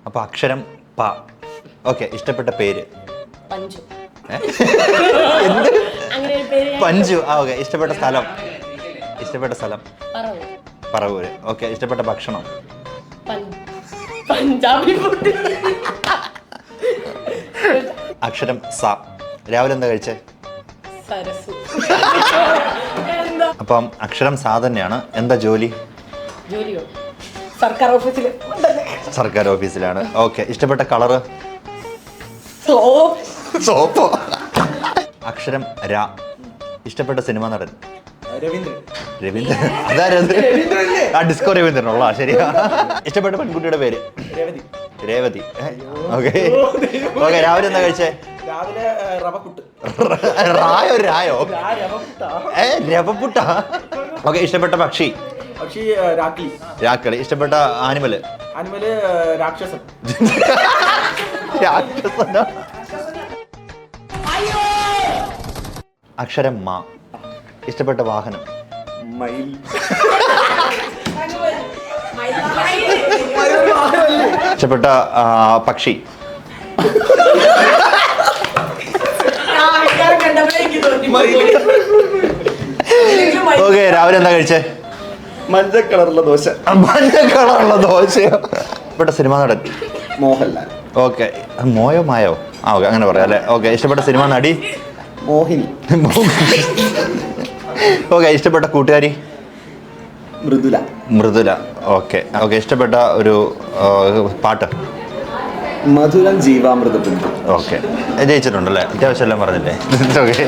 അപ്പോൾ അക്ഷരം പ. ഓക്കെ, ഇഷ്ടപ്പെട്ട പേര്? പഞ്ചു. എന്ത്? അങ്ങനെ ഒരു പേര്. പഞ്ചു. ആ ഓക്കെ. ഇഷ്ടപ്പെട്ട സ്ഥലം? ഇഷ്ടപ്പെട്ട സ്ഥലം പറവൂർ. പറവൂര്. ഓക്കെ. ഇഷ്ടപ്പെട്ട ഭക്ഷണം? പഞ്ചാബി ഫുഡ്. അക്ഷരം സ. രാവിലെ എന്താ കഴിച്ചേ? സരസു. അപ്പം അക്ഷരം സാ തന്നെയാണ്. എന്താ ജോലി? ജോലിയോ? സർക്കാർ ഓഫീസിൽ. സർക്കാർ ഓഫീസിലാണ്. ഓക്കെ. ഇഷ്ടപ്പെട്ട കളറ്? സോപ്പോ. അക്ഷരം രാ. ഇഷ്ടപ്പെട്ട സിനിമ നടൻ? രവീന്ദ്രൻ. അതാരത്? ആ ഡിസ്കോ രവീന്ദ്രനുള്ള. ശരിയാ. ഇഷ്ടപ്പെട്ട പെൺകുട്ടിയുടെ പേര്? രേവതി. ഓക്കെ. ഓക്കെ. രാവിലെ എന്താ കഴിച്ചേ? രായോ? രവപുട്ട. ഓക്കെ. ഇഷ്ടപ്പെട്ട പക്ഷി? രാക്കളി. ഇഷ്ടപ്പെട്ട ആനിമല്? രാക്ഷസൻ. രാക്ഷസനോ? അക്ഷരം മാ. ഇഷ്ടപ്പെട്ട വാഹനം? മയിൽ. ഇഷ്ടപ്പെട്ട പക്ഷി? ഓക്കെ. രാവിലെ എന്താ കഴിച്ചേ? മഞ്ഞ കളറുള്ള ദോശ. മഞ്ഞ കളറുള്ള ദോശയോ? ഇഷ്ടപ്പെട്ട സിനിമാ നടൻ? മോഹൻലാൽ. ഓക്കെ. മോയോ മായോ? ആ ഓക്കെ, അങ്ങനെ പറയാം അല്ലേ. ഓക്കെ. ഇഷ്ടപ്പെട്ട സിനിമാ നടി? മോഹിനി. ഓക്കെ. ഇഷ്ടപ്പെട്ട കൂട്ടുകാരി? മൃദുല. മൃദുല. ഓക്കെ. ഓക്കെ. ഇഷ്ടപ്പെട്ട ഒരു പാട്ട്? മധുരം ജീവാമൃതം. ഓക്കെ. ജയിച്ചിട്ടുണ്ടല്ലേ? അത്യാവശ്യം എല്ലാം പറഞ്ഞില്ലേ? ഓക്കെ.